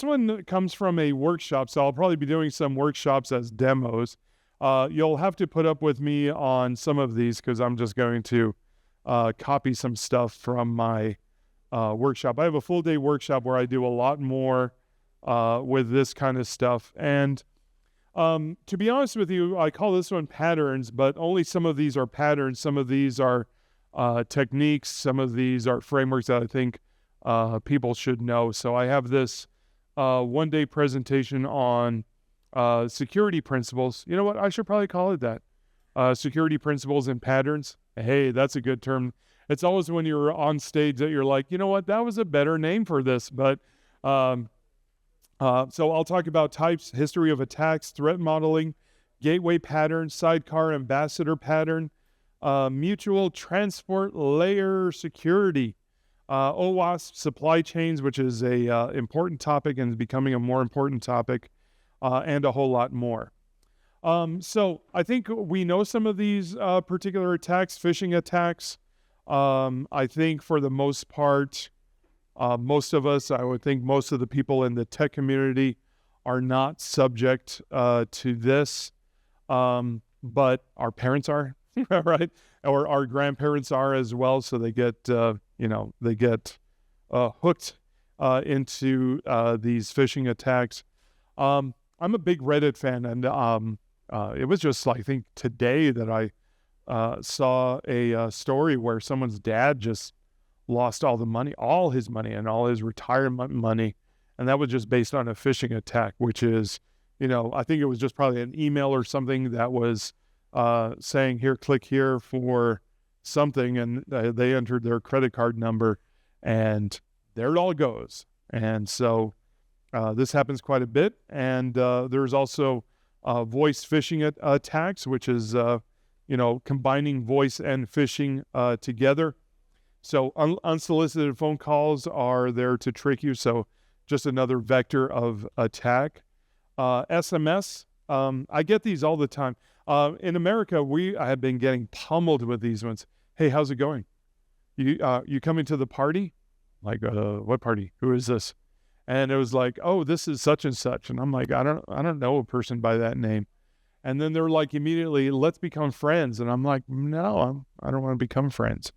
this one comes from a workshop, so I'll probably be doing some workshops as demos. You'll have to put up with me on some of these because I'm just going to copy some stuff from my workshop. I have a full day workshop where I do a lot more with this kind of stuff. And to be honest with you, I call this one patterns, but only some of these are patterns. Some of these are techniques. Some of these are frameworks that I think people should know. So I have this one-day presentation on security principles. You know what? I should probably call it that. Security principles and patterns. Hey, that's a good term. It's always when you're on stage that you're like, you know what? That was a better name for this. But so I'll talk about types, history of attacks, threat modeling, gateway pattern, sidecar ambassador pattern, mutual transport layer security, OWASP supply chains, which is a important topic and is becoming a more important topic, and a whole lot more. So I think we know some of these particular attacks, phishing attacks. I think for the most part, most of us, I would think most of the people in the tech community are not subject to this, but our parents are, right? Or our grandparents are as well. So they get, they get hooked into these phishing attacks. I'm a big Reddit fan, and it was just, I think, today that I saw a story where someone's dad just lost all the money, all his money and all his retirement money. And that was just based on a phishing attack, which is, I think it was just probably an email or something that was saying, here, click here for something. And they entered their credit card number and there it all goes. And so this happens quite a bit. And there's also voice phishing attacks, which is, combining voice and phishing together. So unsolicited phone calls are there to trick you. So just another vector of attack. SMS, I get these all the time. In America, I have been getting pummeled with these ones. Hey, how's it going? You coming to the party? Like, what party? Who is this? And it was like, oh, this is such and such. And I'm like, I don't know a person by that name. And then they're like, immediately, let's become friends. And I'm like, no, I don't want to become friends.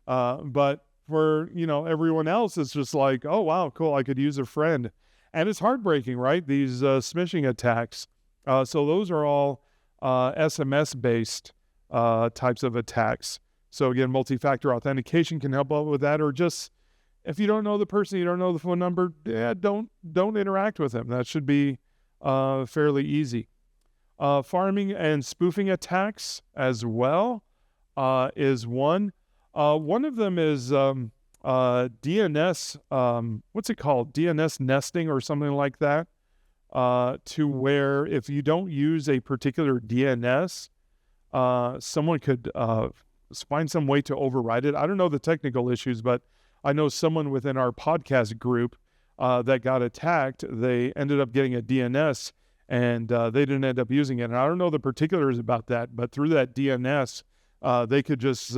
But for, everyone else, it's just like, oh, wow, cool. I could use a friend. And it's heartbreaking, right? These smishing attacks. So those are all SMS-based types of attacks. So again, multi-factor authentication can help out with that. Or just, if you don't know the person, you don't know the phone number, don't interact with them. That should be fairly easy. Farming and spoofing attacks as well is one. One of them is DNS, what's it called? DNS nesting or something like that, to where if you don't use a particular DNS, someone could find some way to override it. I don't know the technical issues, but I know someone within our podcast group that got attacked. They ended up getting a DNS, and they didn't end up using it. And I don't know the particulars about that, but through that DNS, they could just,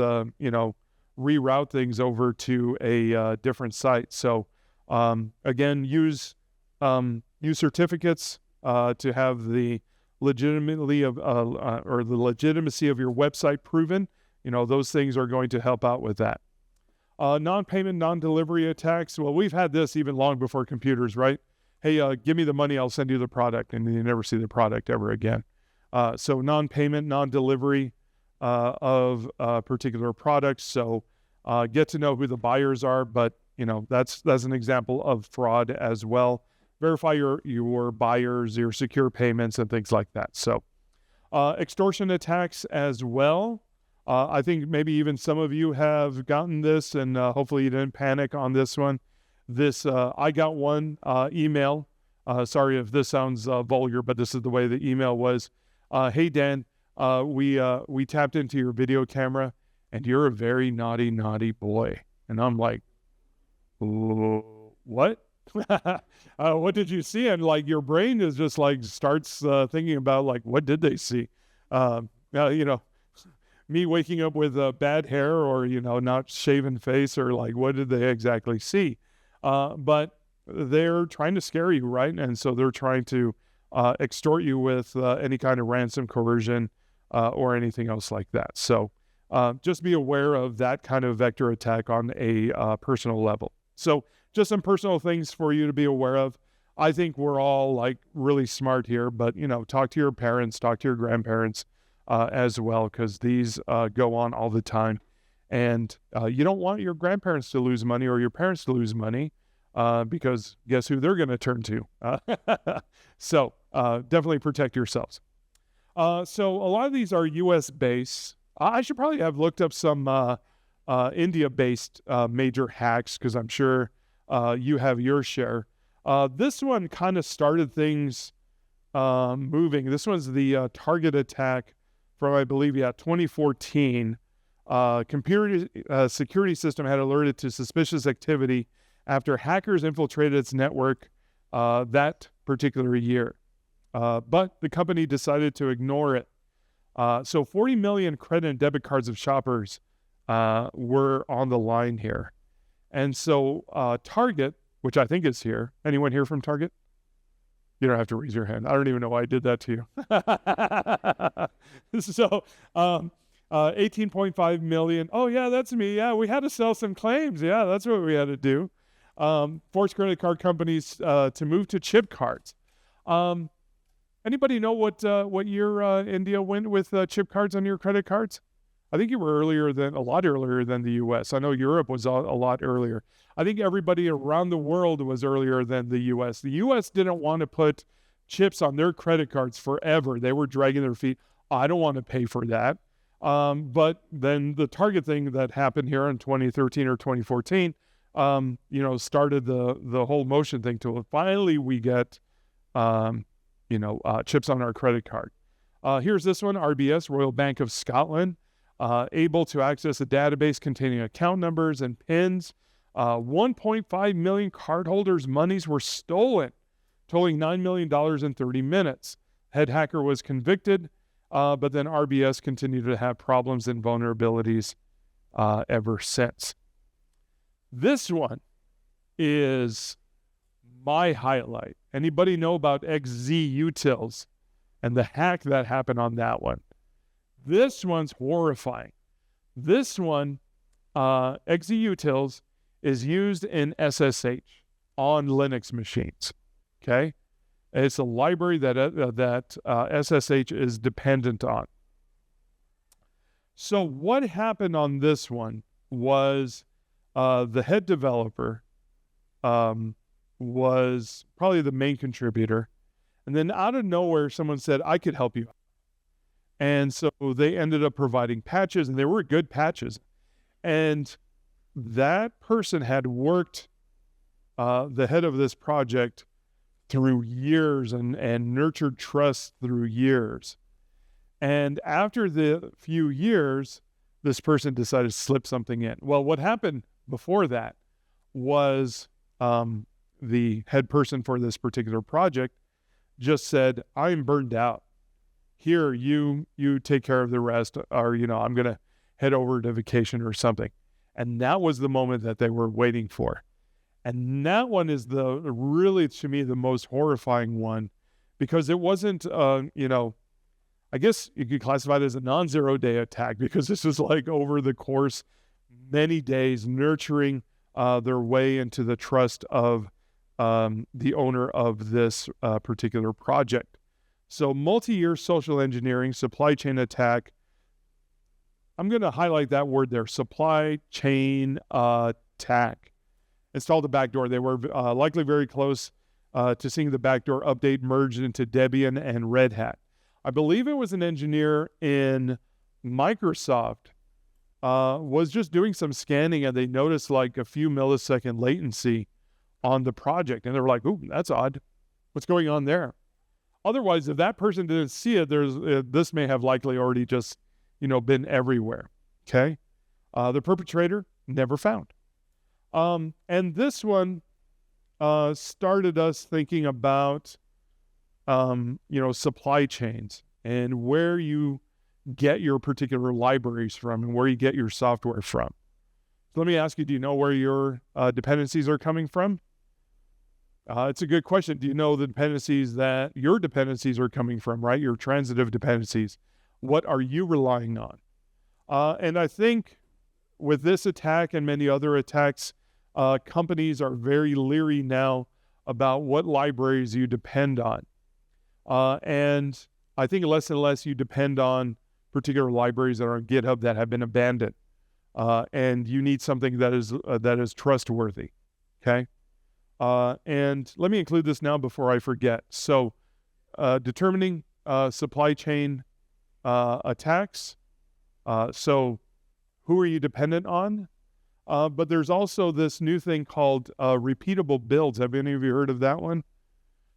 reroute things over to a different site. So again, use certificates to have the legitimacy of your website proven. Those things are going to help out with that. Non-payment, non-delivery attacks. Well, we've had this even long before computers, right? Hey, give me the money, I'll send you the product, and you never see the product ever again. So non-payment, non-delivery of particular products. So get to know who the buyers are, but that's an example of fraud as well. Verify your buyers, your secure payments, and things like that. So extortion attacks as well. I think maybe even some of you have gotten this, and hopefully you didn't panic on this one. I got one email. Sorry if this sounds vulgar, but this is the way the email was. Hey, Dan, we tapped into your video camera, and you're a very naughty, naughty boy. And I'm like, what? What did you see? And like your brain is just like starts thinking about like, what did they see? Me waking up with bad hair or, not shaven face, or like, what did they exactly see? But they're trying to scare you, right? And so they're trying to extort you with any kind of ransom, coercion, or anything else like that. So just be aware of that kind of vector attack on a personal level. So just some personal things for you to be aware of. I think we're all like really smart here, but talk to your parents, talk to your grandparents as well, because these go on all the time. And you don't want your grandparents to lose money or your parents to lose money because guess who they're going to turn to? So definitely protect yourselves. So a lot of these are US based. I should probably have looked up some India-based major hacks because I'm sure you have your share. This one kind of started things moving. This one's the target attack from, I believe, 2014. Computer security system had alerted to suspicious activity after hackers infiltrated its network that particular year. But the company decided to ignore it. So 40 million credit and debit cards of shoppers were on the line here. And so Target, which I think is here. Anyone here from Target? You don't have to raise your hand. I don't even know why I did that to you. So 18.5 million. Oh, yeah, that's me. Yeah, we had to sell some claims. Yeah, that's what we had to do. Forced credit card companies to move to chip cards. Anybody know what year India went with chip cards on your credit cards? I think you were a lot earlier than the U.S. I know Europe was a lot earlier. I think everybody around the world was earlier than the U.S. The U.S. didn't want to put chips on their credit cards forever. They were dragging their feet. I don't want to pay for that. But then the Target thing that happened here in 2013 or 2014, started the whole motion thing to finally we get, chips on our credit card. Here's this one, RBS, Royal Bank of Scotland, able to access a database containing account numbers and PINs. 1.5 million cardholders' monies were stolen, totaling $9 million in 30 minutes. Head hacker was convicted, but then RBS continued to have problems and vulnerabilities ever since. This one is my highlight. Anybody know about JWTs and the hack that happened on that one? This one's horrifying. This one, JWTs, is used in SSH on Linux machines. Okay, it's a library that SSH is dependent on. So what happened on this one was the head developer was probably the main contributor. And then out of nowhere, someone said, I could help you. And so they ended up providing patches, and they were good patches. And that person had worked the head of this project through years and nurtured trust through years. And after the few years, this person decided to slip something in. Well, what happened before that was the head person for this particular project just said, I'm burned out. Here, you take care of the rest, or, I'm going to head over to vacation or something. And that was the moment that they were waiting for. And that one is really, to me, the most horrifying one, because it wasn't, I guess you could classify it as a non-zero day attack, because this was like over the course, many days, nurturing their way into the trust of the owner of this particular project. So multi-year social engineering, supply chain attack. I'm going to highlight that word there, supply chain attack. Installed the backdoor. They were likely very close to seeing the backdoor update merged into Debian and Red Hat. I believe it was an engineer in Microsoft was just doing some scanning, and they noticed like a few millisecond latency on the project. And they were like, ooh, that's odd. What's going on there? Otherwise, if that person didn't see it, this may have likely already just, been everywhere. Okay. The perpetrator never found. And this one started us thinking about, supply chains and where you get your particular libraries from and where you get your software from. So let me ask you, do you know where your dependencies are coming from? It's a good question. Do you know the dependencies that your dependencies are coming from, right? Your transitive dependencies. What are you relying on? And I think with this attack and many other attacks, companies are very leery now about what libraries you depend on. And I think less and less you depend on particular libraries that are on GitHub that have been abandoned. And you need something that is trustworthy, okay? And let me include this now before I forget. So determining supply chain attacks. So who are you dependent on? But there's also this new thing called repeatable builds. Have any of you heard of that one?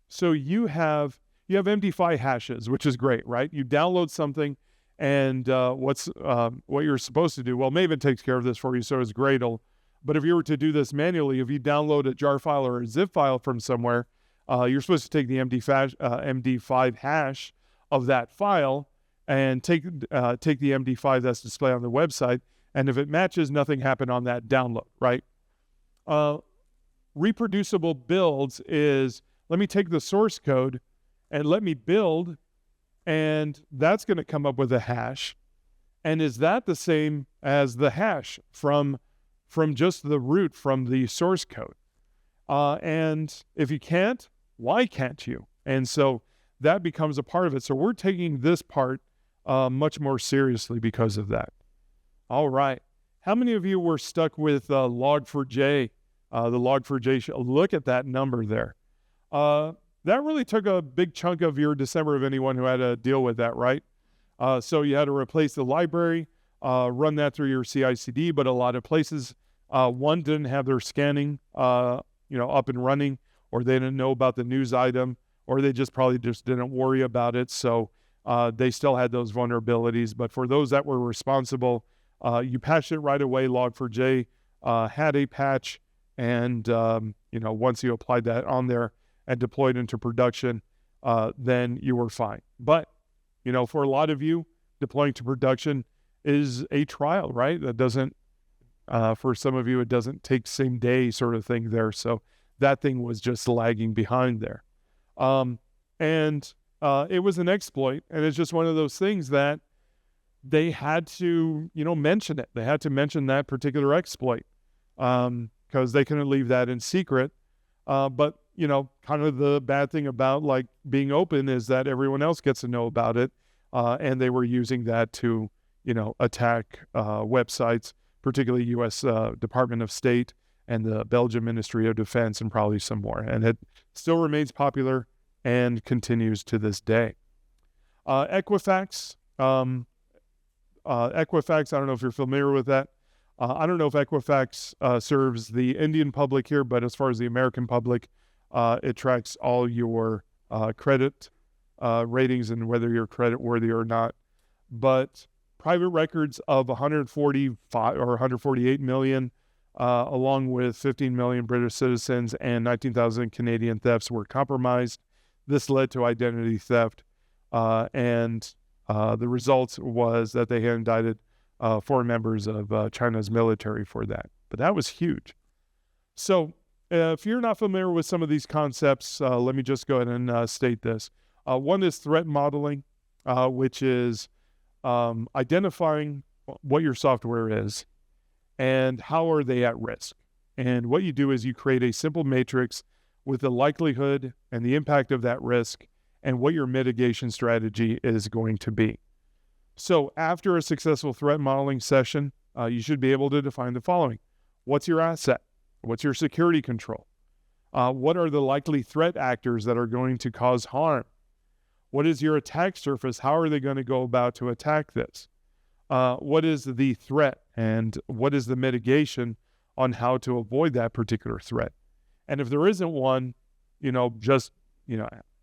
So you have MD5 hashes, which is great, right? You download something, and what you're supposed to do, well, Maven takes care of this for you, so it's Gradle. But if you were to do this manually, if you download a jar file or a zip file from somewhere, you're supposed to take the MD5 hash of that file and take the MD5 that's displayed on the website. And if it matches, nothing happened on that download, right? Reproducible builds is, let me take the source code and let me build, and that's going to come up with a hash. And is that the same as the hash from just the root from the source code? And if you can't, why can't you? And so that becomes a part of it. So we're taking this part much more seriously because of that. All right. How many of you were stuck with log4j? The log4j, look at that number there. That really took a big chunk of your December of anyone who had to deal with that, right? So you had to replace the library, run that through your CI/CD, but a lot of places, one, didn't have their scanning up and running, or they didn't know about the news item, or they probably didn't worry about it. So they still had those vulnerabilities. But for those that were responsible, you patched it right away. Log4j had a patch, and once you applied that on there and deployed into production, then you were fine. But for a lot of you, deploying to production is a trial, right? That doesn't, for some of you, it doesn't take same day sort of thing there. So that thing was just lagging behind there. And it was an exploit, and it's just one of those things that they had to, mention it. They had to mention that particular exploit because they couldn't leave that in secret. But, kind of the bad thing about like being open is that everyone else gets to know about it. And they were using that to, attack websites, particularly U.S. Department of State and the Belgian Ministry of Defense, and probably some more. And it still remains popular and continues to this day. Equifax. Equifax, I don't know if you're familiar with that. I don't know if Equifax serves the Indian public here, but as far as the American public, it tracks all your credit ratings and whether you're credit worthy or not. But private records of 145 or 148 million, along with 15 million British citizens and 19,000 Canadian thefts were compromised. This led to identity theft, and the result was that they had indicted 4 members of China's military for that. But that was huge. So if you're not familiar with some of these concepts, let me just go ahead and state this. One is threat modeling, which is identifying what your software is and how are they at risk. And what you do is you create a simple matrix with the likelihood and the impact of that risk and what your mitigation strategy is going to be. So after a successful threat modeling session, you should be able to define the following. What's your asset? What's your security control? What are the likely threat actors that are going to cause harm? What is your attack surface? How are they going to go about to attack this? What is the threat, and what is the mitigation on how to avoid that particular threat? And if there isn't one, just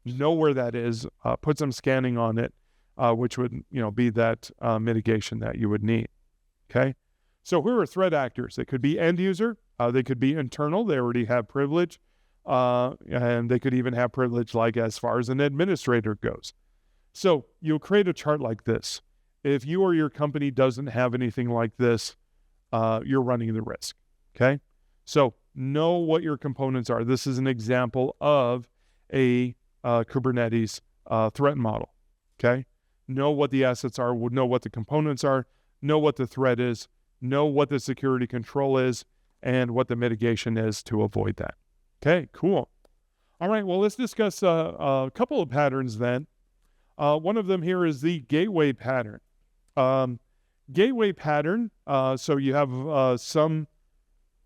know where that is, put some scanning on it, which would, be that mitigation that you would need. Okay. So who are threat actors? They could be end user. They could be internal. They already have privilege. And they could even have privilege like as far as an administrator goes. So you'll create a chart like this. If you or your company doesn't have anything like this, you're running the risk. Okay. So know what your components are. This is an example of a Kubernetes threat model, okay? Know what the assets are, know what the components are, know what the threat is, know what the security control is, and what the mitigation is to avoid that. Okay, cool. All right, well, let's discuss a couple of patterns then. One of them here is the gateway pattern. Gateway pattern, so you have some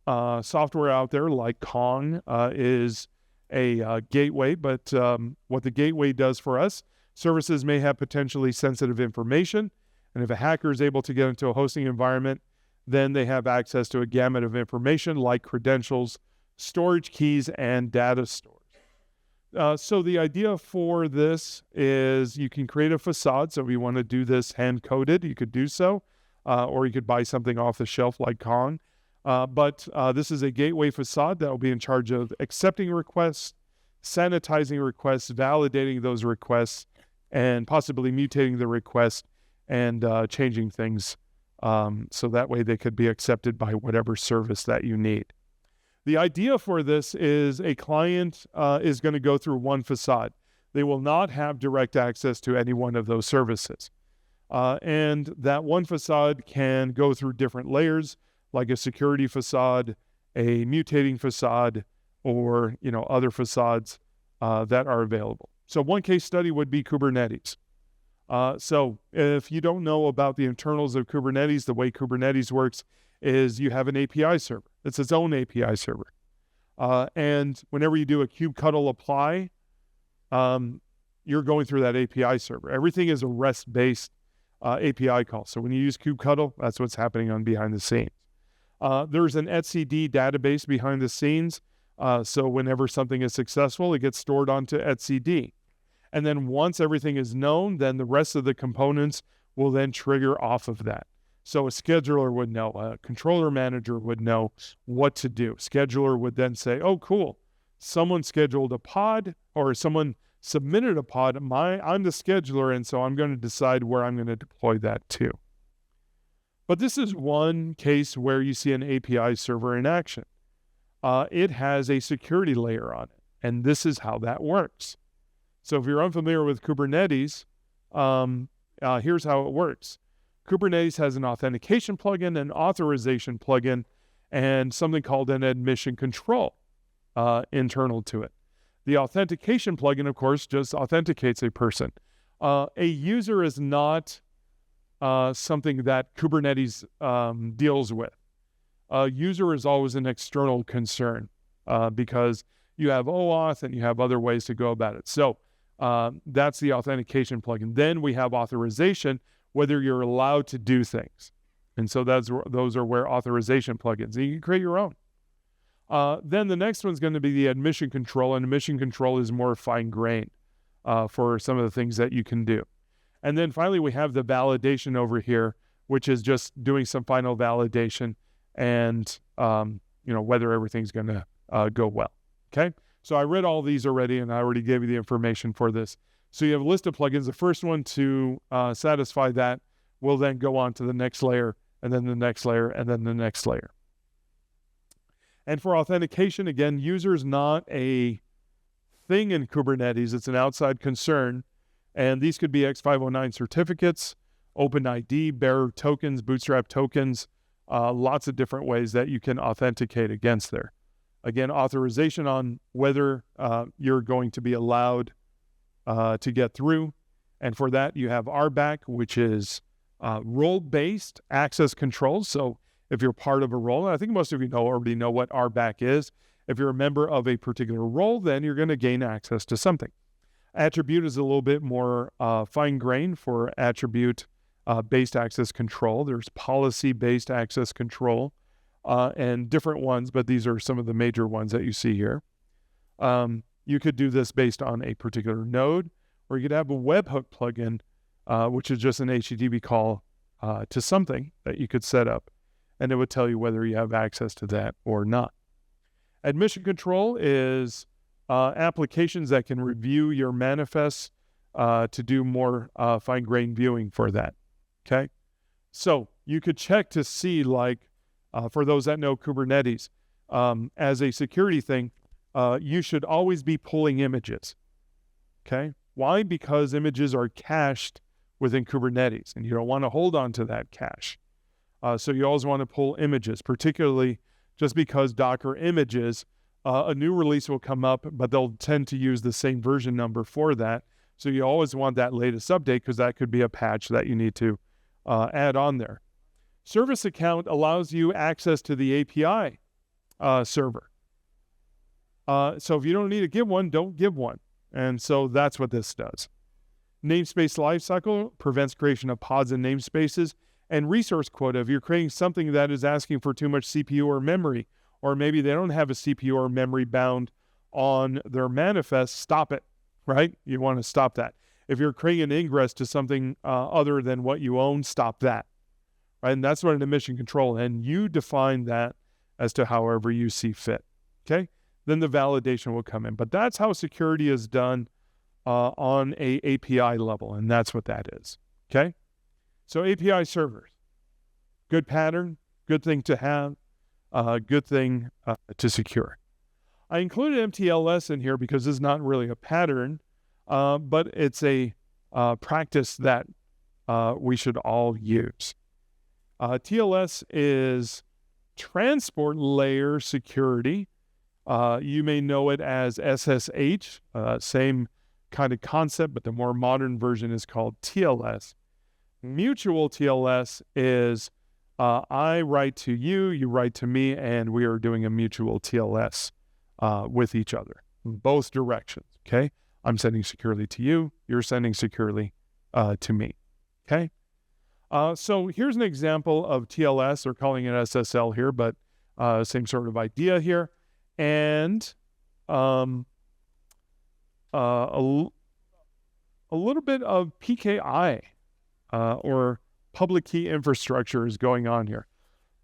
software out there like Kong is a gateway, but what the gateway does for us, services may have potentially sensitive information, and if a hacker is able to get into a hosting environment, then they have access to a gamut of information like credentials, storage keys, and data stores. So the idea for this is you can create a facade. So if you want to do this hand-coded, you could do so, or you could buy something off the shelf like Kong. But this is a gateway facade that will be in charge of accepting requests, sanitizing requests, validating those requests, and possibly mutating the request and changing things so that way they could be accepted by whatever service that you need. The idea for this is a client is going to go through one facade. They will not have direct access to any one of those services. And that one facade can go through different layers, like a security facade, a mutating facade, or other facades that are available. So one case study would be Kubernetes. So if you don't know about the internals of Kubernetes, the way Kubernetes works is you have an API server. It's its own API server. And whenever you do a kubectl apply, you're going through that API server. Everything is a REST-based API call. So when you use kubectl, that's what's happening on behind the scenes. There's an etcd database behind the scenes. So whenever something is successful, it gets stored onto etcd. And then once everything is known, then the rest of the components will then trigger off of that. So a scheduler would know, a controller manager would know what to do. Scheduler would then say, oh, cool, someone scheduled a pod or someone submitted a pod. I'm the scheduler, and so I'm going to decide where I'm going to deploy that to. But this is one case where you see an API server in action. It has a security layer on it, and this is how that works. So if you're unfamiliar with Kubernetes, here's how it works. Kubernetes has an authentication plugin, an authorization plugin, and something called an admission control internal to it. The authentication plugin, of course, just authenticates a person. A user is not something that Kubernetes deals with. A user is always an external concern because you have OAuth and you have other ways to go about it. So that's the authentication plugin. Then we have authorization, whether you're allowed to do things. And so those are where authorization plugins. And you can create your own. Then the next one's going to be the admission control, and admission control is more fine-grained for some of the things that you can do. And then finally, we have the validation over here, which is just doing some final validation and whether everything's going to go well. Okay, so I read all these already, and I already gave you the information for this. So you have a list of plugins. The first one to satisfy that will then go on to the next layer, and then the next layer, and then the next layer. And for authentication, again, user is not a thing in Kubernetes. It's an outside concern. And these could be X509 certificates, OpenID, bearer tokens, bootstrap tokens, lots of different ways that you can authenticate against there. Again, authorization on whether you're going to be allowed to get through. And for that, you have RBAC, which is role-based access controls. So if you're part of a role, and I think most of you already know what RBAC is. If you're a member of a particular role, then you're going to gain access to something. Attribute is a little bit more fine-grained for attribute-based access control. There's policy-based access control and different ones, but these are some of the major ones that you see here. You could do this based on a particular node, or you could have a webhook plugin, which is just an HTTP call to something that you could set up, and it would tell you whether you have access to that or not. Admission control is applications that can review your manifests to do more fine-grained viewing for that, okay? So you could check to see, like, for those that know Kubernetes, as a security thing, you should always be pulling images. Okay? Why? Because images are cached within Kubernetes, and you don't want to hold on to that cache. So you always want to pull images, particularly just because Docker images, a new release will come up, but they'll tend to use the same version number for that. So you always want that latest update because that could be a patch that you need to add on there. Service account allows you access to the API server. So if you don't need to give one, don't give one. And so that's what this does. Namespace lifecycle prevents creation of pods and namespaces. And resource quota, if you're creating something that is asking for too much CPU or memory, or maybe they don't have a CPU or memory bound on their manifest, stop it, right? You want to stop that. If you're creating an ingress to something other than what you own, stop that, right? And that's what an admission control, and you define that as to however you see fit, okay? Then the validation will come in. But that's how security is done on a API level, and that's what that is, okay? So API servers, good pattern, good thing to have, good thing to secure. I included mTLS in here because it's not really a pattern, but it's a practice that we should all use. TLS is transport layer security. You may know it as SSH, same kind of concept, but the more modern version is called TLS. Mutual TLS is I write to you, you write to me, and we are doing a mutual TLS with each other, both directions, okay? I'm sending securely to you, you're sending securely to me, okay? So here's an example of TLS. They're calling it SSL here, but same sort of idea here. And a little bit of PKI, or public key infrastructure is going on here.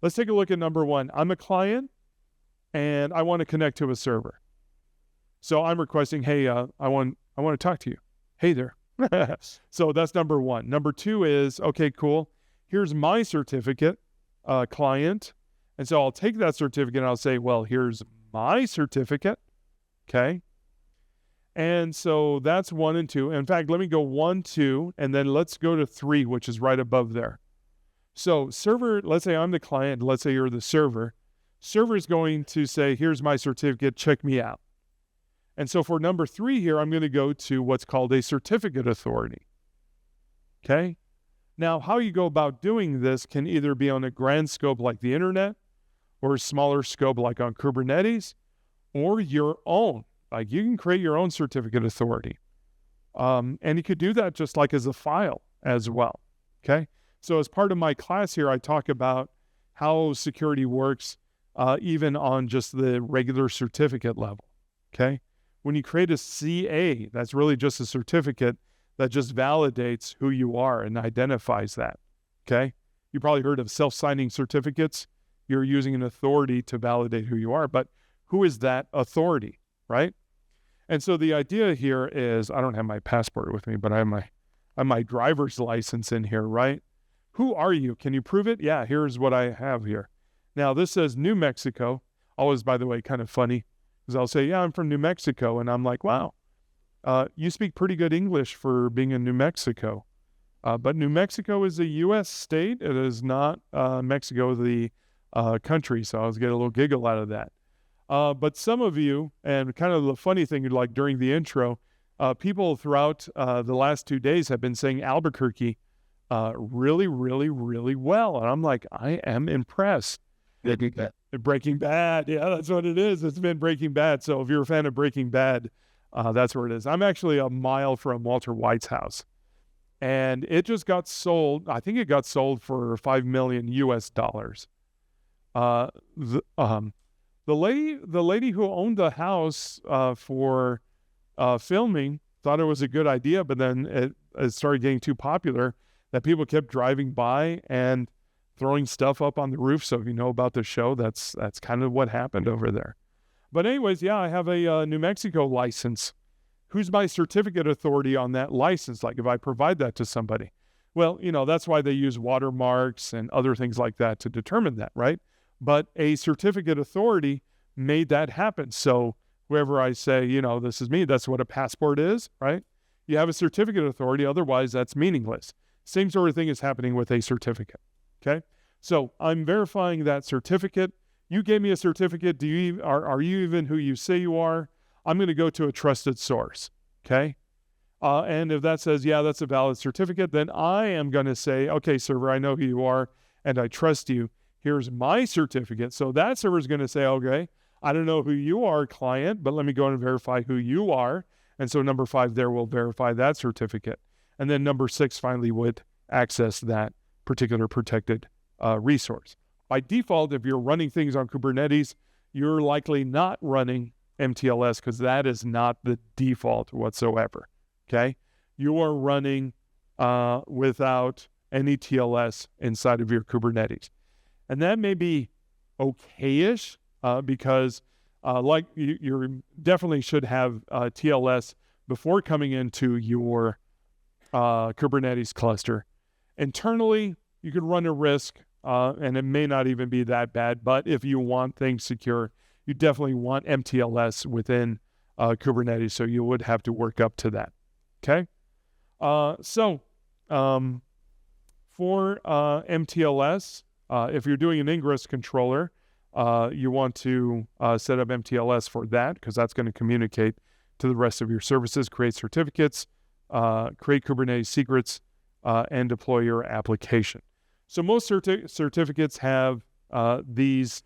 Let's take a look at number one. I'm a client and I want to connect to a server. So I'm requesting, hey, I want to talk to you. Hey there. So that's number one. Number two is, okay, cool. Here's my certificate, client. And so I'll take that certificate and I'll say, well, here's my certificate. Okay. And so that's 1 and 2. In fact, let me go 1, 2, and then let's go to 3, which is right above there. So server, let's say I'm the client, let's say you're the server. Server is going to say, here's my certificate, check me out. And so for number 3 here, I'm going to go to what's called a certificate authority. Okay? Now, how you go about doing this can either be on a grand scope like the internet, or a smaller scope like on Kubernetes, or your own. Like you can create your own certificate authority. And you could do that just like as a file as well, okay? So as part of my class here, I talk about how security works even on just the regular certificate level, okay? When you create a CA, that's really just a certificate that just validates who you are and identifies that, okay? You probably heard of self-signing certificates. You're using an authority to validate who you are, but who is that authority, right? And so the idea here is, I don't have my passport with me, but I have my driver's license in here, right? Who are you? Can you prove it? Yeah, here's what I have here. Now, this says New Mexico. Always, by the way, kind of funny, because I'll say, yeah, I'm from New Mexico. And I'm like, wow, you speak pretty good English for being in New Mexico. But New Mexico is a U.S. state. It is not Mexico, the country. So I was getting a little giggle out of that. But some of you, and kind of the funny thing, like during the intro, people throughout the last 2 days have been saying Albuquerque really, really, really well. And I'm like, I am impressed. Breaking Bad. Yeah, that's what it is. It's been Breaking Bad. So if you're a fan of Breaking Bad, that's where it is. I'm actually a mile from Walter White's house. And it just got sold. I think it got sold for $5 million US. The lady who owned the house for filming thought it was a good idea, but then it started getting too popular that people kept driving by and throwing stuff up on the roof. So if you know about the show, that's kind of what happened over there. But anyways, yeah, I have a New Mexico license. Who's my certificate authority on that license? Like if I provide that to somebody, well, that's why they use watermarks and other things like that to determine that, right? But a certificate authority made that happen. So whoever I say, this is me, that's what a passport is, right? You have a certificate authority, otherwise that's meaningless. Same sort of thing is happening with a certificate, okay? So I'm verifying that certificate. You gave me a certificate. Are you even who you say you are? I'm going to go to a trusted source, okay? And if that says, yeah, that's a valid certificate, then I am going to say, okay, server, I know who you are and I trust you. Here's my certificate. So that server is going to say, okay, I don't know who you are, client, but let me go and verify who you are. And so number 5 there will verify that certificate. And then number 6 finally would access that particular protected resource. By default, if you're running things on Kubernetes, you're likely not running mTLS because that is not the default whatsoever, okay? You are running without any TLS inside of your Kubernetes. And that may be okay-ish because you definitely should have TLS before coming into your Kubernetes cluster. Internally, you could run a risk, and it may not even be that bad, but if you want things secure, you definitely want mTLS within Kubernetes, so you would have to work up to that, okay? For mTLS, if you're doing an ingress controller, you want to set up mTLS for that because that's going to communicate to the rest of your services, create certificates, create Kubernetes secrets, and deploy your application. So most certificates have these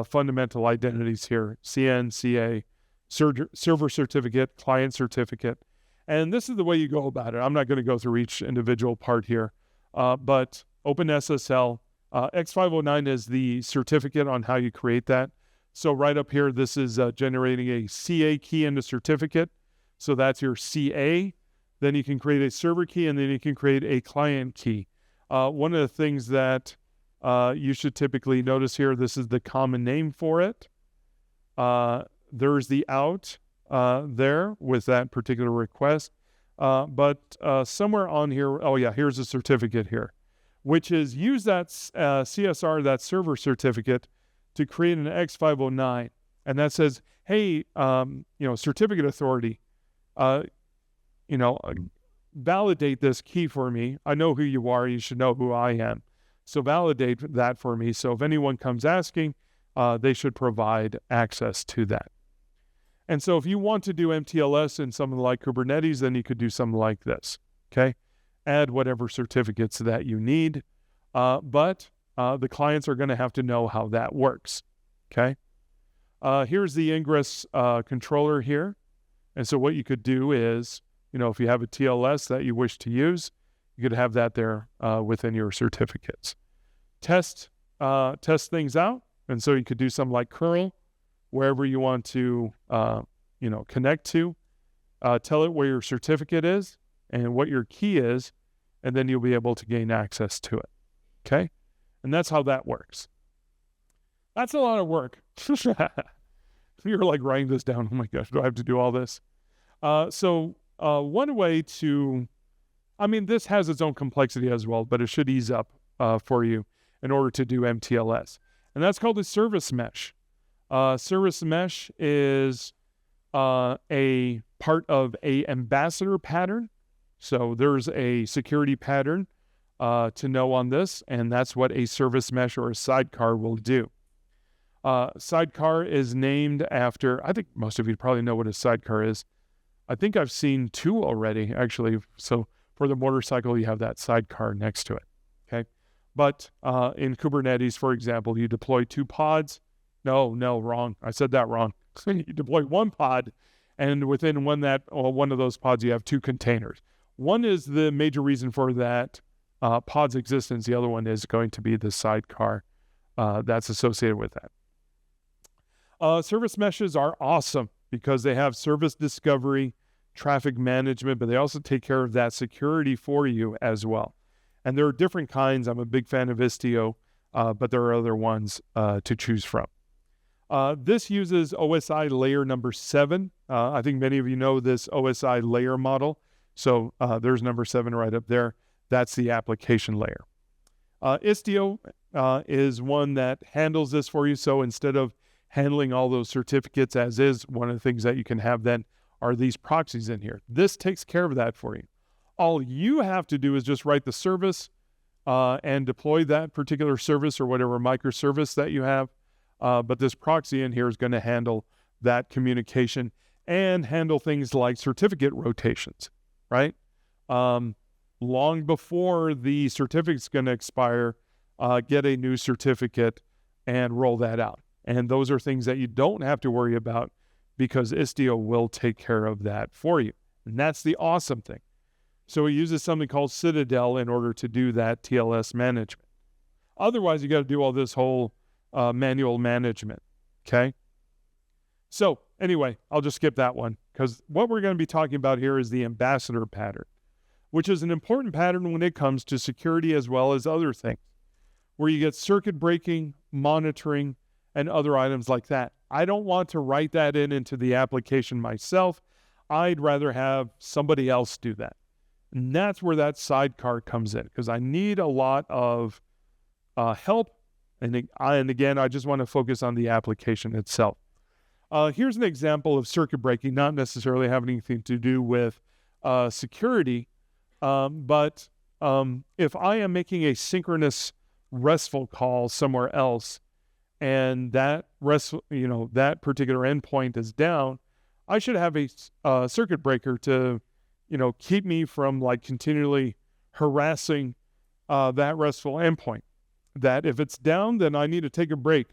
fundamental identities here: CN, CA, server certificate, client certificate. And this is the way you go about it. I'm not going to go through each individual part here, but OpenSSL, X509 is the certificate on how you create that. So right up here, this is generating a CA key in the certificate. So that's your CA. Then you can create a server key, and then you can create a client key. One of the things that you should typically notice here, this is the common name for it. There's the out there with that particular request. But somewhere on here, oh yeah, here's a certificate here, which is use that CSR, that server certificate, to create an X509. And that says, hey, certificate authority, validate this key for me. I know who you are. You should know who I am. So validate that for me. So if anyone comes asking, they should provide access to that. And so if you want to do mTLS in something like Kubernetes, then you could do something like this, okay? Add whatever certificates that you need, but the clients are going to have to know how that works, okay? Here's the ingress controller here. And so what you could do is, if you have a TLS that you wish to use, you could have that there within your certificates. Test things out. And so you could do something like curl, wherever you want to, connect to. Tell it where your certificate is and what your key is, and then you'll be able to gain access to it, okay? And that's how that works. That's a lot of work. You're like writing this down. Oh my gosh, do I have to do all this? So one way to, this has its own complexity as well, but it should ease up for you in order to do mTLS. And that's called a service mesh. Service mesh is a part of a ambassador pattern. So there's a security pattern to know on this, and that's what a service mesh or a sidecar will do. Sidecar is named after, I think most of you probably know what a sidecar is. I think I've seen 2 already, actually. So for the motorcycle, you have that sidecar next to it, okay? But in Kubernetes, for example, you deploy 2 pods. No, wrong. I said that wrong. You deploy 1 pod, and within one of those pods, you have 2 containers. One is the major reason for that pod's existence. The other one is going to be the sidecar that's associated with that. Service meshes are awesome because they have service discovery, traffic management, but they also take care of that security for you as well. And there are different kinds. I'm a big fan of Istio, but there are other ones to choose from. This uses OSI layer number 7. I think many of you know this OSI layer model. So there's number 7 right up there. That's the application layer. Istio is one that handles this for you. So instead of handling all those certificates as is. One of the things that you can have then are these proxies in here. This takes care of that for you. All you have to do is just write the service and deploy that particular service or whatever microservice that you have. But this proxy in here is going to handle that communication and handle things like certificate rotations, right? Long before the certificate's going to expire, get a new certificate and roll that out. And those are things that you don't have to worry about because Istio will take care of that for you. And that's the awesome thing. So it uses something called Citadel in order to do that TLS management. Otherwise, you got to do all this whole manual management, okay? So anyway, I'll just skip that one because what we're going to be talking about here is the ambassador pattern, which is an important pattern when it comes to security as well as other things, where you get circuit breaking, monitoring, and other items like that. I don't want to write that into the application myself. I'd rather have somebody else do that. And that's where that sidecar comes in because I need a lot of help. And again, I just want to focus on the application itself. Here's an example of circuit breaking, not necessarily having anything to do with security, but if I am making a synchronous RESTful call somewhere else and that that particular endpoint is down, I should have a circuit breaker to keep me from like continually harassing that RESTful endpoint. That if it's down, then I need to take a break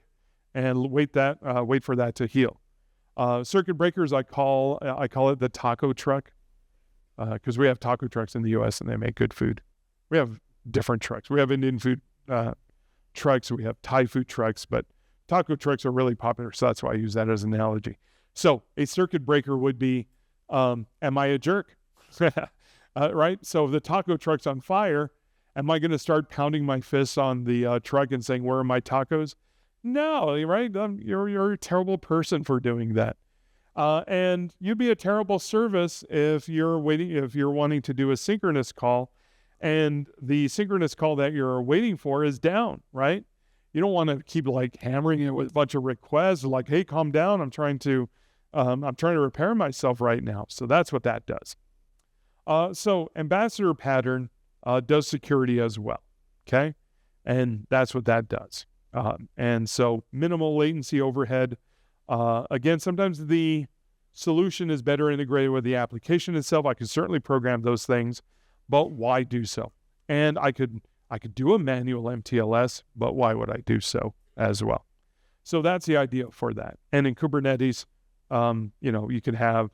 and wait for that to heal. Circuit breakers, I call it the taco truck because we have taco trucks in the U.S. and they make good food. We have different trucks. We have Indian food trucks. We have Thai food trucks, but taco trucks are really popular, so that's why I use that as an analogy. So a circuit breaker would be, am I a jerk? Right? So if the taco truck's on fire, am I going to start pounding my fists on the truck and saying, where are my tacos? No, right? You're a terrible person for doing that. And you'd be a terrible service if you're wanting to do a synchronous call and the synchronous call that you're waiting for is down, right? You don't want to keep like hammering it with a bunch of requests like, hey, calm down. I'm trying to repair myself right now. So that's what that does. So ambassador pattern does security as well, okay? And that's what that does. And so minimal latency overhead. Again, sometimes the solution is better integrated with the application itself. I could certainly program those things, but why do so? And I could do a manual mTLS, but why would I do so as well? So that's the idea for that. And in Kubernetes, you can have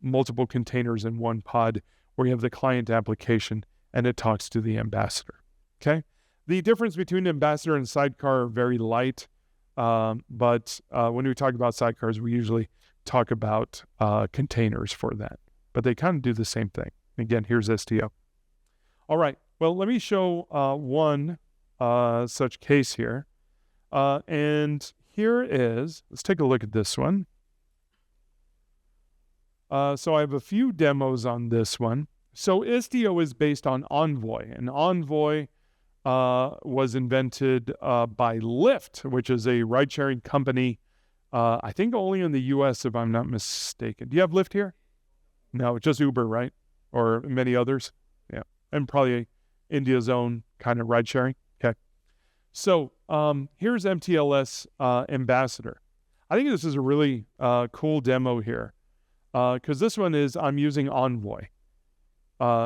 multiple containers in one pod where you have the client application and it talks to the ambassador, okay? The difference between ambassador and sidecar are very light, but when we talk about sidecars, we usually talk about containers for that, but they kind of do the same thing. Again, here's Istio. All right, well, let me show one such case here. And here is, let's take a look at this one. So I have a few demos on this one. So Istio is based on Envoy, and Envoy was invented by Lyft, which is a ride-sharing company, I think only in the U.S., if I'm not mistaken. Do you have Lyft here? No, just Uber, right? Or many others? Yeah, and probably India's own kind of ride-sharing. Okay. So here's mTLS Ambassador. I think this is a really cool demo here because this one is I'm using Envoy,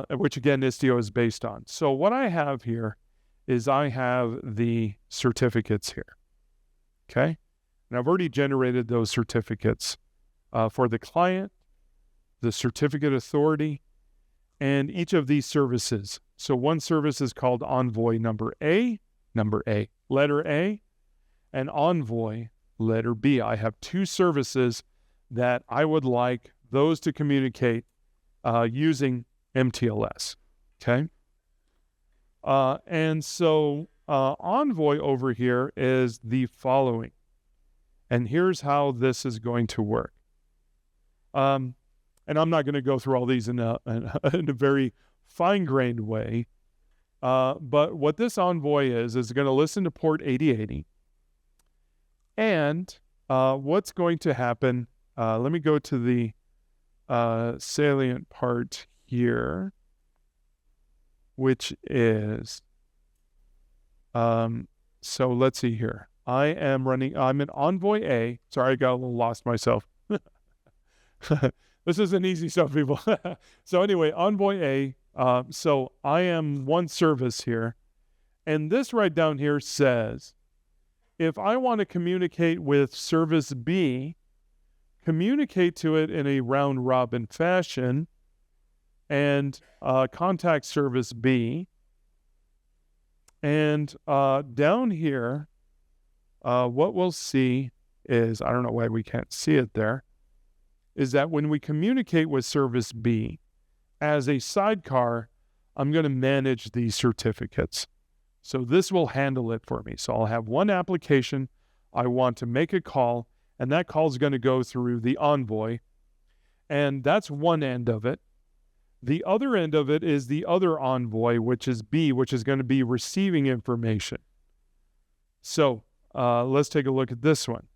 which again Istio is based on. So what I have here is I have the certificates here, okay? And I've already generated those certificates for the client, the certificate authority, and each of these services. So one service is called Envoy letter A, and Envoy, letter B. I have two services that I would like those to communicate using mTLS, okay? And so Envoy over here is the following. And here's how this is going to work. And I'm not going to go through all these in a very fine-grained way. But what this Envoy is going to listen to port 8080. And what's going to happen, let me go to the salient part here, which is, so let's see here. I'm in Envoy A. Sorry, I got a little lost myself. This isn't easy stuff, people. So anyway, Envoy A. So I am one service here. And this right down here says, if I want to communicate with service B, communicate to it in a round robin fashion, and contact service B. And down here, what we'll see is, I don't know why we can't see it there, is that when we communicate with service B, as a sidecar, I'm going to manage these certificates. So this will handle it for me. So I'll have one application. I want to make a call, and that call is going to go through the Envoy. And that's one end of it. The other end of it is the other Envoy, which is B, which is going to be receiving information. So let's take a look at this one.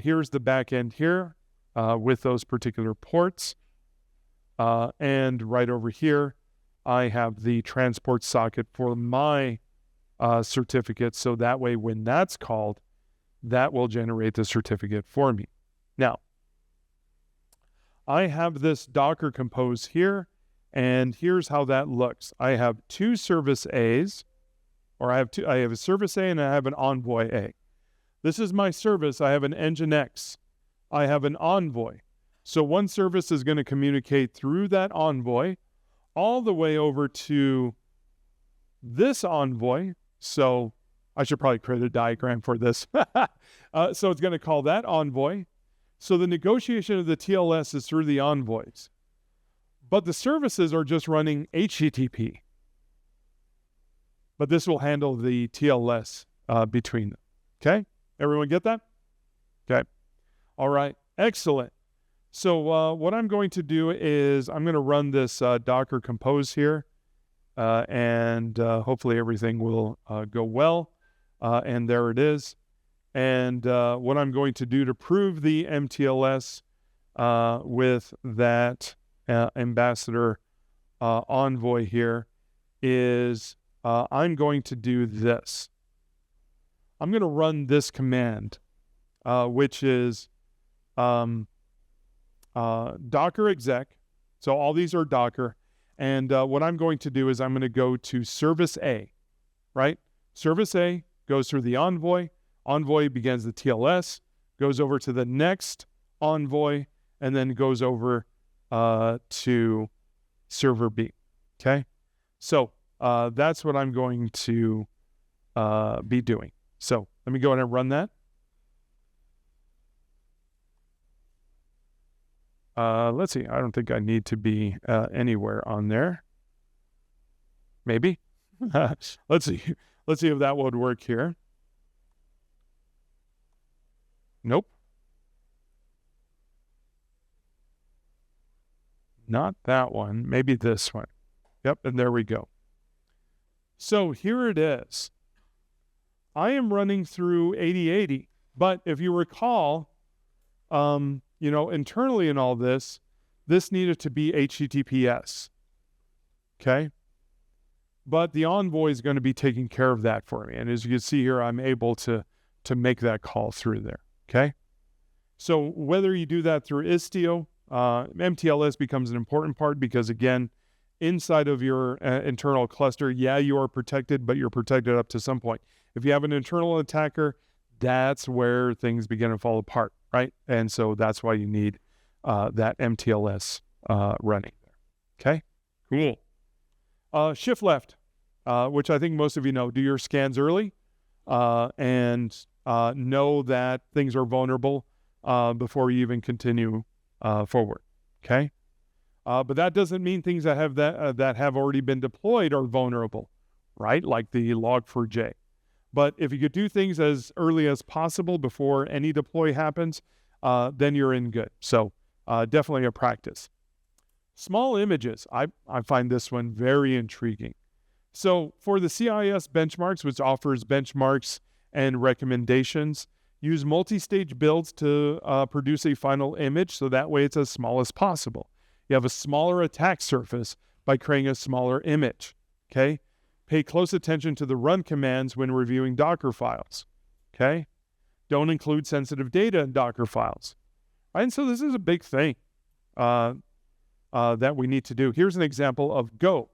Here's the back end here with those particular ports. And right over here, I have the transport socket for my certificate. So that way, when that's called, that will generate the certificate for me. Now, I have this Docker Compose here, and here's how that looks. I have two service A's, or I have a service A and I have an Envoy A. This is my service. I have an Nginx. I have an Envoy. So one service is going to communicate through that Envoy all the way over to this Envoy. So I should probably create a diagram for this. So it's going to call that Envoy. So the negotiation of the TLS is through the envoys. But the services are just running HTTP. But this will handle the TLS between them. Okay? Everyone get that? Okay. All right. Excellent. So what I'm going to do is I'm going to run this Docker Compose here. And hopefully everything will go well. And there it is. And what I'm going to do to prove the mTLS with that ambassador envoy here is I'm going to do this. I'm going to run this command, which is Docker exec. So all these are Docker. And what I'm going to do is I'm going to go to service A, right? Service A goes through the envoy. Envoy begins the TLS, goes over to the next envoy, and then goes over to server B. Okay? So that's what I'm going to be doing. So let me go ahead and run that. Let's see. I don't think I need to be anywhere on there. Maybe. Let's see. Let's see if that would work here. Nope. Not that one. Maybe this one. Yep, and there we go. So here it is. I am running through 8080, but if you recall, internally in all this, this needed to be HTTPS. Okay? But the envoy is going to be taking care of that for me. And as you can see here, I'm able to make that call through there. Okay? So whether you do that through Istio, mTLS becomes an important part because, again, inside of your internal cluster, yeah, you are protected, but you're protected up to some point. If you have an internal attacker, that's where things begin to fall apart, right? And so that's why you need that mTLS running there. Okay? Cool. Shift left, which I think most of you know. Do your scans early and know that things are vulnerable before you even continue forward. Okay? But that doesn't mean things that have already been deployed are vulnerable, right? Like the log4j. But if you could do things as early as possible before any deploy happens, then you're in good. So definitely a practice. Small images. I find this one very intriguing. So for the CIS benchmarks, which offers benchmarks and recommendations, Use multi-stage builds to produce a final image, so that way it's as small as possible. You have a smaller attack surface by creating a smaller image, okay? Pay close attention to the run commands when reviewing Docker files, okay? Don't include sensitive data in Docker files, right? And so this is a big thing that we need to do. Here's an example of Go.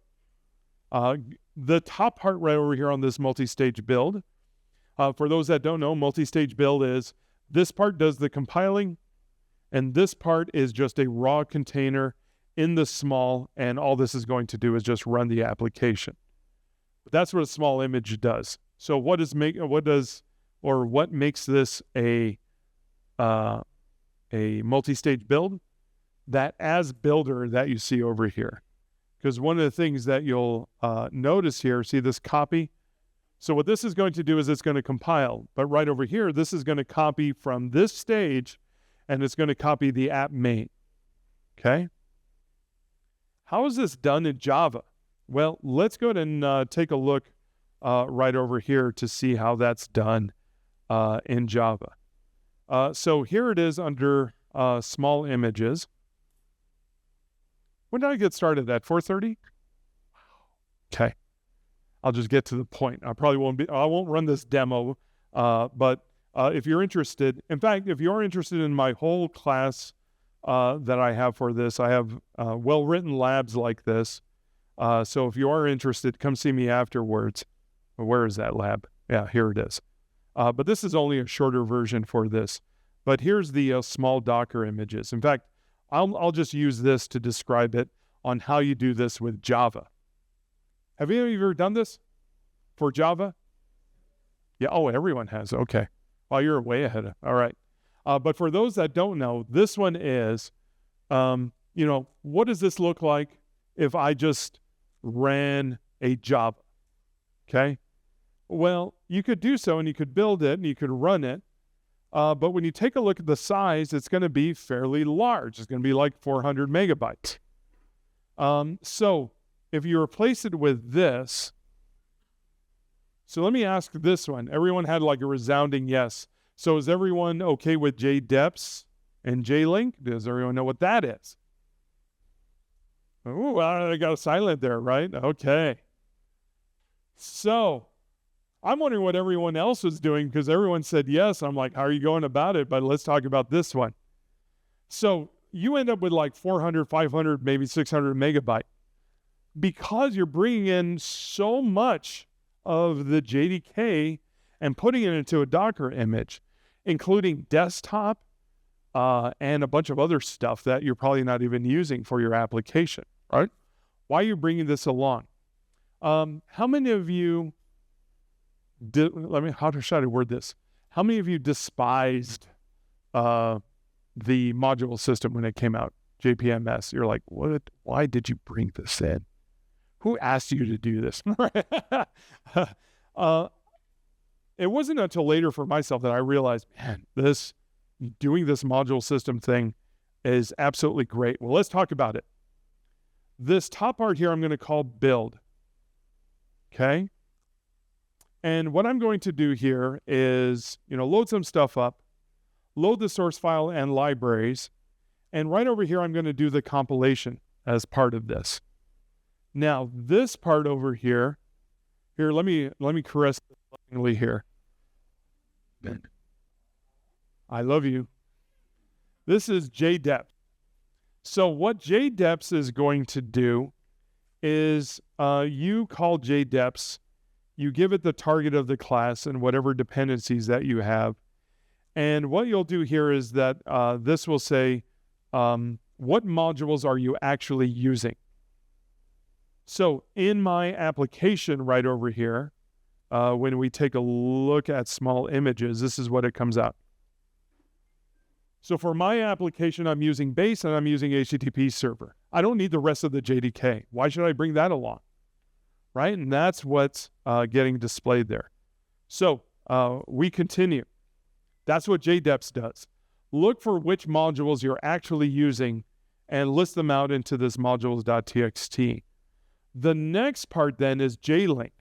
The top part right over here on this multi-stage build, for those that don't know, multi-stage build is this part does the compiling, and this part is just a raw container in the small, and all this is going to do is just run the application. But that's what a small image does. So what makes this a multi-stage build? That as builder that you see over here. Because one of the things that you'll notice here, see this copy? So what this is going to do is it's going to compile. But right over here, this is going to copy from this stage, and it's going to copy the app main. Okay? How is this done in Java? Well, let's go ahead and take a look right over here to see how that's done in Java. So here it is under small images. When did I get started at 4:30? Okay. I'll just get to the point. I won't run this demo, but if you're interested, in fact, if you're interested in my whole class that I have for this, I have well-written labs like this. So if you are interested, come see me afterwards. Where is that lab? Yeah, here it is. But this is only a shorter version for this. But here's the small Docker images. In fact, I'll just use this to describe it on how you do this with Java. Have any of you ever done this for Java? Yeah, oh, everyone has. Okay. Well, you're way ahead. All right. But for those that don't know, this one is, what does this look like if I just ran a Java? Okay. Well, you could do so, and you could build it, and you could run it. But when you take a look at the size, it's going to be fairly large. It's going to be like 400 megabytes. So if you replace it with this, so let me ask this one. Everyone had like a resounding yes. So is everyone okay with JDEPs and JLink? Does everyone know what that is? Oh, I got a silent there, right? Okay. So I'm wondering what everyone else was doing because everyone said yes. I'm like, how are you going about it? But let's talk about this one. So you end up with like 400, 500, maybe 600 megabyte because you're bringing in so much of the JDK and putting it into a Docker image, including desktop and a bunch of other stuff that you're probably not even using for your application, right? Why are you bringing this along? How many of you how should I word this? How many of you despised the module system when it came out, JPMS? You're like, what? Why did you bring this in? Who asked you to do this? It wasn't until later for myself that I realized, man, doing this module system thing is absolutely great. Well, let's talk about it. This top part here I'm going to call build. Okay? And what I'm going to do here is, load some stuff up, load the source file and libraries, and right over here I'm going to do the compilation as part of this. Now, this part over here, let me caress this lovingly here. I love you. This is JDEP. So what JDEPs is going to do is you call JDEPs, you give it the target of the class and whatever dependencies that you have. And what you'll do here is that this will say, what modules are you actually using? So in my application right over here, when we take a look at small images, this is what it comes out. So for my application, I'm using base and I'm using HTTP server. I don't need the rest of the JDK. Why should I bring that along? Right? And that's what's getting displayed there. So we continue. That's what JDEPs does. Look for which modules you're actually using and list them out into this modules.txt. The next part then is JLink.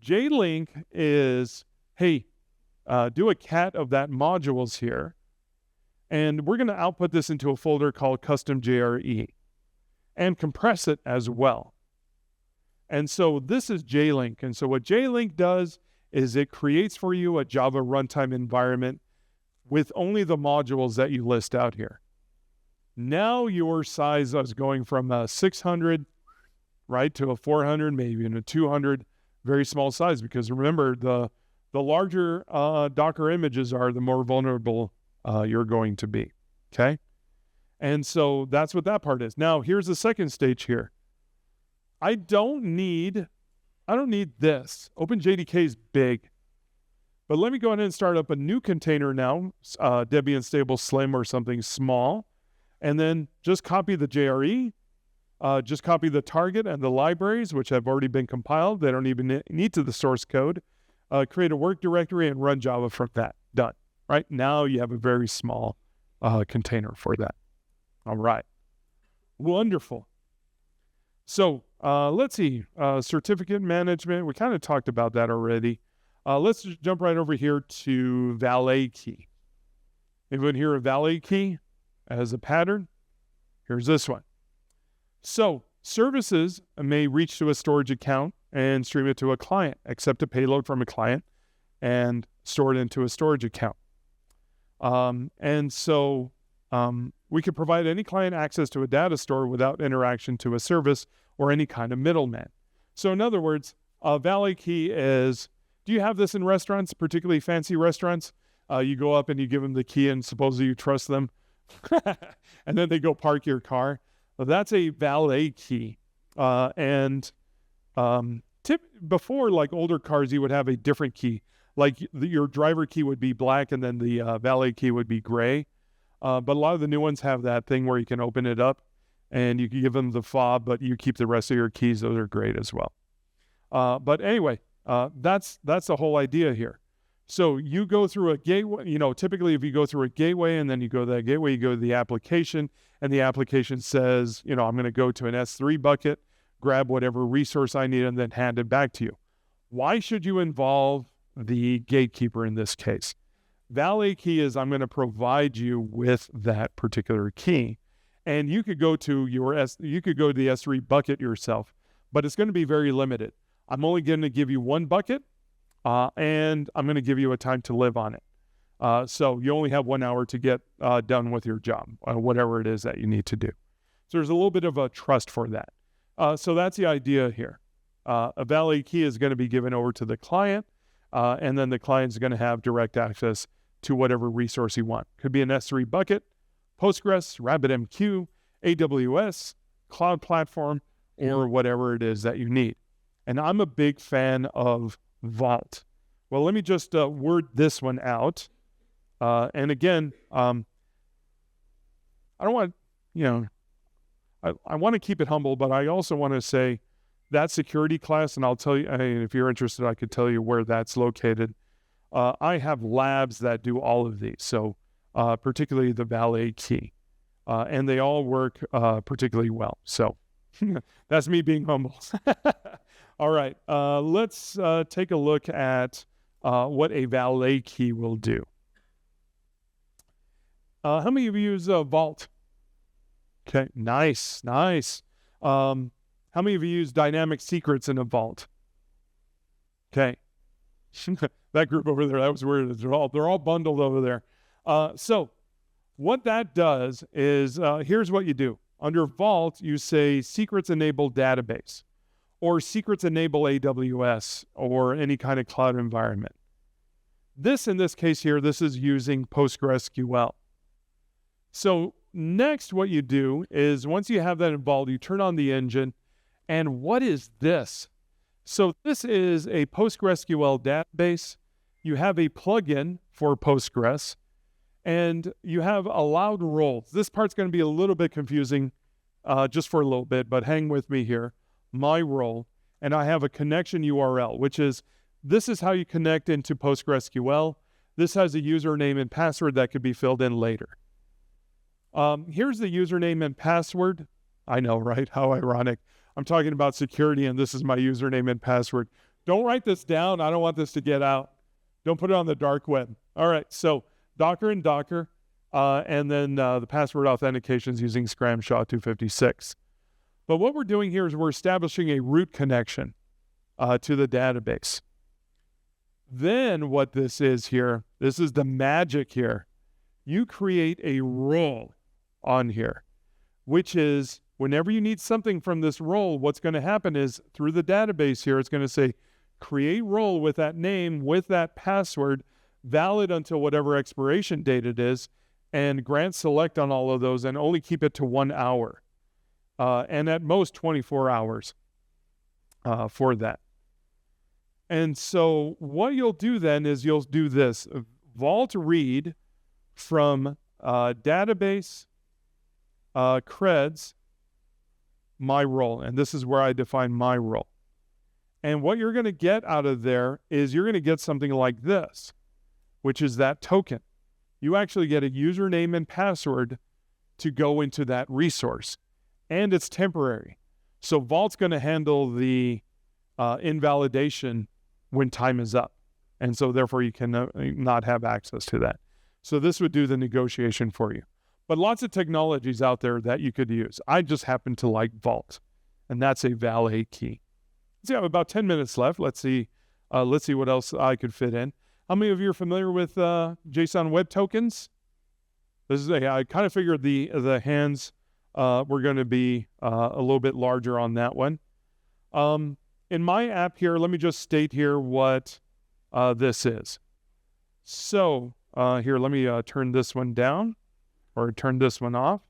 JLink is, hey, do a cat of that modules here, and we're going to output this into a folder called custom JRE and compress it as well. And so this is JLink. And so what JLink does is it creates for you a Java runtime environment with only the modules that you list out here. Now your size is going from a 600, right, to a 400, maybe even a 200, very small size, because remember, the larger Docker images are, the more vulnerable you're going to be, okay? And so that's what that part is. Now, here's the second stage here. I don't need this. OpenJDK is big. But let me go ahead and start up a new container now, Debian Stable Slim or something small, and then just copy the JRE, just copy the target and the libraries, which have already been compiled. They don't even need to the source code. Create a work directory and run Java from that. Done. Right? Now you have a very small container for that. All right. Wonderful. So let's see. Certificate management. We kind of talked about that already. Let's just jump right over here to Valet Key. Anyone hear of Valet Key as a pattern? Here's this one. So services may reach to a storage account and stream it to a client, accept a payload from a client, and store it into a storage account. And so we could provide any client access to a data store without interaction to a service or any kind of middleman. So in other words, Valet Key is, do you have this in restaurants, particularly fancy restaurants? You go up and you give them the key and supposedly you trust them, and then they go park your car. Well, that's a Valet Key. Before, like older cars, you would have a different key. Like your driver key would be black and then the valet key would be gray. But a lot of the new ones have that thing where you can open it up and you can give them the fob, but you keep the rest of your keys. Those are great as well. But anyway, that's the whole idea here. So you go through a gateway, typically if you go through a gateway and then you go to that gateway, you go to the application and the application says, I'm going to go to an S3 bucket, grab whatever resource I need and then hand it back to you. Why should you involve the gatekeeper in this case? Valet Key is, I'm going to provide you with that particular key. And you could go to the S3 bucket yourself, but it's going to be very limited. I'm only going to give you one bucket, and I'm going to give you a time to live on it. So you only have 1 hour to get done with your job, whatever it is that you need to do. So there's a little bit of a trust for that. So that's the idea here. A Valet Key is going to be given over to the client, and then the client is going to have direct access to whatever resource you want. Could be an S3 bucket, Postgres, RabbitMQ, AWS, cloud platform, or whatever it is that you need. And I'm a big fan of Vault. Well, let me just word this one out. And again, I don't want, I want to keep it humble, but I also want to say that security class, and I'll tell you, if you're interested, I could tell you where that's located. I have labs that do all of these, so particularly the Valet Key, and they all work particularly well. So that's me being humble. All right, let's take a look at what a Valet Key will do. How many of you use Vault? Okay, nice. How many of you use dynamic secrets in a Vault? Okay. That group over there, that was weird. They're all bundled over there. So what that does is, here's what you do. Under Vault, you say secrets enable database or secrets enable AWS or any kind of cloud environment. In this case here, this is using PostgreSQL. So next, what you do is once you have that involved, you turn on the engine. And what is this? So this is a PostgreSQL database. You have a plugin for Postgres, and you have allowed roles. This part's going to be a little bit confusing just for a little bit, but hang with me here. My role, and I have a connection URL, which is, this is how you connect into PostgreSQL. This has a username and password that could be filled in later. Here's the username and password. I know, right? How ironic. I'm talking about security, and this is my username and password. Don't write this down. I don't want this to get out. Don't put it on the dark web. All right, so Docker and Docker, and then the password authentication is using Scram SHA-256. But what we're doing here is we're establishing a root connection to the database. Then what this is here, this is the magic here. You create a role on here, which is whenever you need something from this role, what's going to happen is through the database here, it's going to say, create role with that name, with that password, valid until whatever expiration date it is, and grant select on all of those and only keep it to 1 hour. And at most 24 hours for that. And so what you'll do then is you'll do this, vault read from database creds, my role. And this is where I define my role. And what you're going to get out of there is you're going to get something like this, which is that token. You actually get a username and password to go into that resource. And it's temporary. So Vault's going to handle the invalidation when time is up. And so therefore you can not have access to that. So this would do the negotiation for you. But lots of technologies out there that you could use. I just happen to like Vault, and that's a Valet Key. So I have about 10 minutes left. Let's see what else I could fit in. How many of you are familiar with JSON Web Tokens? This is I kind of figured the hands were going to be a little bit larger on that one. In my app here, let me just state here what this is. So here, let me turn this one down or turn this one off.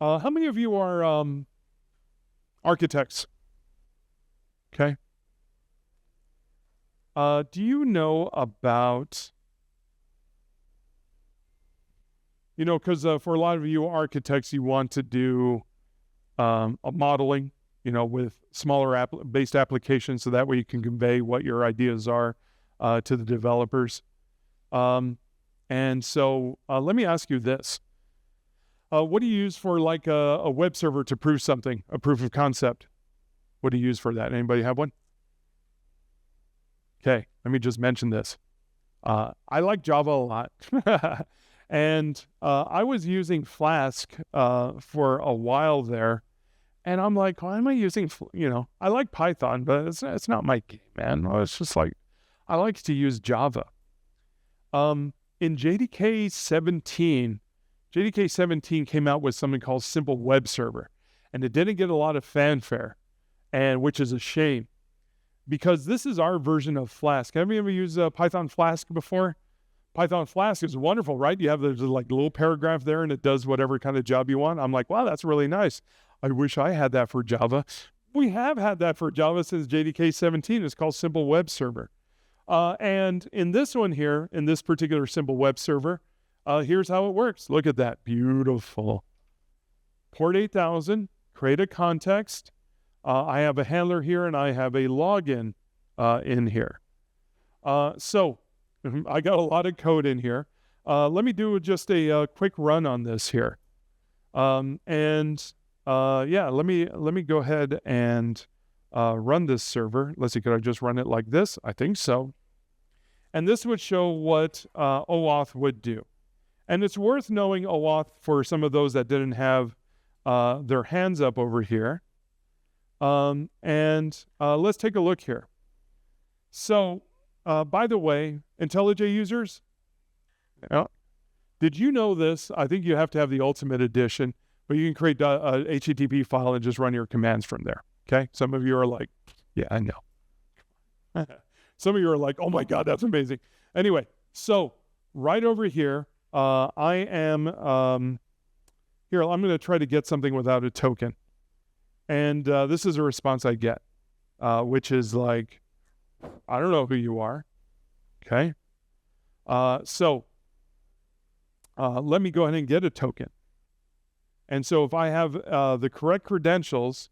How many of you are architects? Okay. Do you know about, because for a lot of you architects, you want to do a modeling, with smaller based applications, so that way you can convey what your ideas are to the developers. And so let me ask you this. What do you use for like a web server to prove something, a proof of concept? What do you use for that? Anybody have one? Okay, let me just mention this. I like Java a lot. And I was using Flask for a while there. And I'm like, why am I using, I like Python, but it's not my game, man. It's just like, I like to use Java. In JDK 17 came out with something called Simple Web Server. And it didn't get a lot of fanfare, and which is a shame. Because this is our version of Flask. Have you ever used Python Flask before? Python Flask is wonderful, right? You have the like little paragraph there and it does whatever kind of job you want. I'm like, wow, that's really nice. I wish I had that for Java. We have had that for Java since JDK 17. It's called Simple Web Server. And in this one here, in this particular Simple Web Server, here's how it works. Look at that. Beautiful. Port 8000, create a context. I have a handler here and I have a login in here. So I got a lot of code in here. Let me do just a quick run on this here. Yeah, let me go ahead and run this server. Let's see, could I just run it like this? I think so. And this would show what OAuth would do. And it's worth knowing OAuth for some of those that didn't have their hands up over here. Let's take a look here. So, by the way, IntelliJ users, did you know this? I think you have to have the Ultimate Edition, but you can create a HTTP file and just run your commands from there. Okay. Some of you are like, yeah, I know. Some of you are like, oh my God, that's amazing. Anyway, so right over here, I am, here, I'm going to try to get something without a token. And this is a response I get, which is like, I don't know who you are. Okay. So let me go ahead and get a token. And so if I have the correct credentials,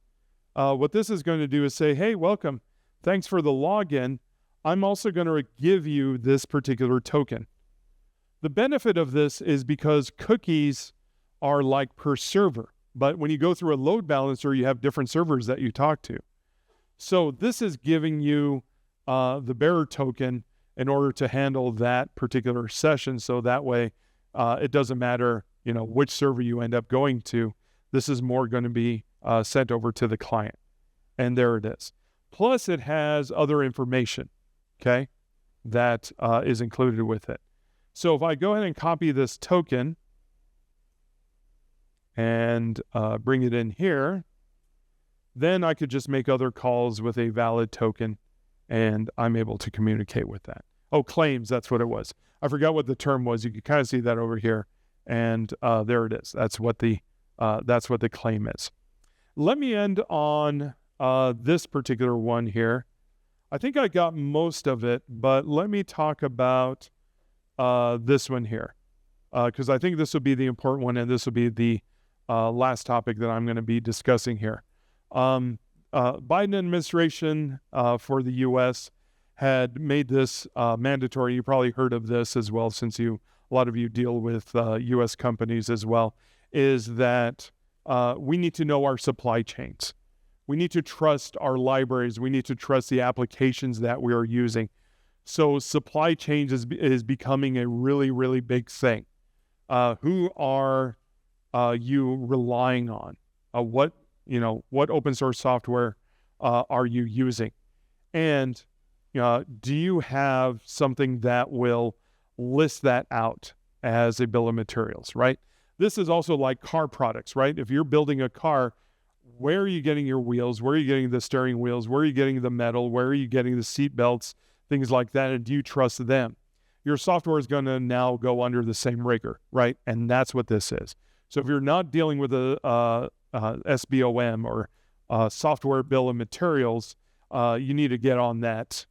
what this is going to do is say, hey, welcome. Thanks for the login. I'm also going to give you this particular token. The benefit of this is because cookies are like per server. But when you go through a load balancer, you have different servers that you talk to. So this is giving you the bearer token in order to handle that particular session. So that way, it doesn't matter, which server you end up going to. This is more going to be sent over to the client. And there it is. Plus, it has other information, okay, that is included with it. So if I go ahead and copy this token and bring it in here, then I could just make other calls with a valid token, and I'm able to communicate with that. Oh, claims, that's what it was. I forgot what the term was. You can kind of see that over here, and there it is. That's what the claim is. Let me end on this particular one here. I think I got most of it, but let me talk about this one here, because I think this will be the important one, and this will be the last topic that I'm going to be discussing here. Biden administration for the U.S. had made this mandatory. You probably heard of this as well, since a lot of you deal with U.S. companies as well, is that we need to know our supply chains. We need to trust our libraries. We need to trust the applications that we are using. So supply chains is becoming a really, really big thing. Who are you relying on? What open source software are you using? And do you have something that will list that out as a bill of materials, right? This is also like car products, right? If you're building a car, where are you getting your wheels? Where are you getting the steering wheels? Where are you getting the metal? Where are you getting the seat belts? Things like that. And do you trust them? Your software is going to now go under the same rigor, right? And that's what this is. So if you're not dealing with a SBOM or software bill of materials, you need to get on that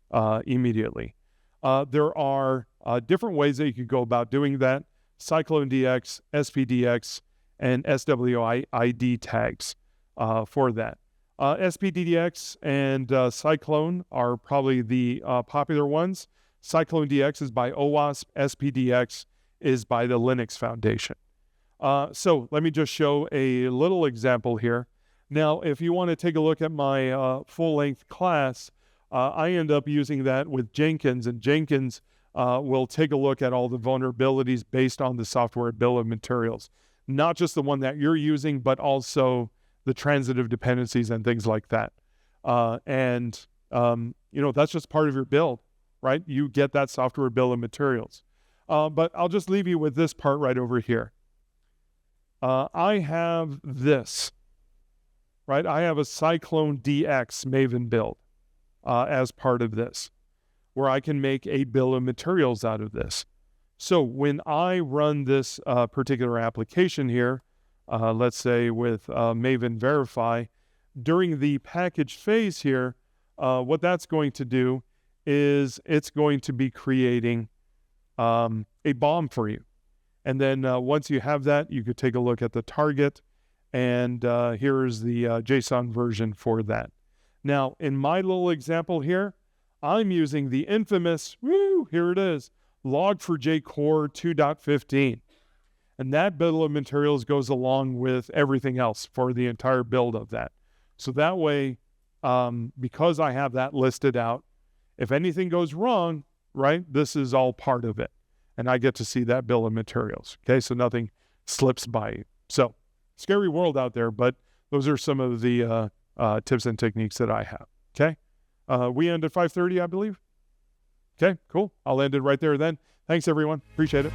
immediately. There are different ways that you could go about doing that. CycloneDX, SPDX, and SWID tags for that. SPDX and Cyclone are probably the popular ones. CycloneDX is by OWASP. SPDX is by the Linux Foundation. So let me just show a little example here. Now, if you want to take a look at my full-length class, I end up using that with Jenkins, and Jenkins will take a look at all the vulnerabilities based on the software bill of materials. Not just the one that you're using, but also the transitive dependencies and things like that. That's just part of your build, right? You get that software bill of materials. But I'll just leave you with this part right over here. I have this, right? I have a CycloneDX Maven build as part of this, where I can make a bill of materials out of this. So when I run this particular application here, let's say with Maven Verify, during the package phase here, what that's going to do is it's going to be creating a BOM for you. And then once you have that, you could take a look at the target, and here is the JSON version for that. Now, in my little example here, I'm using the infamous, here it is, Log4j Core 2.15. And that bill of materials goes along with everything else for the entire build of that. So that way, because I have that listed out, if anything goes wrong, right, this is all part of it. And I get to see that bill of materials. Okay, so nothing slips by you. So, scary world out there, but those are some of the tips and techniques that I have. Okay, we end at 5:30, I believe. Okay, cool. I'll end it right there then. Thanks, everyone. Appreciate it.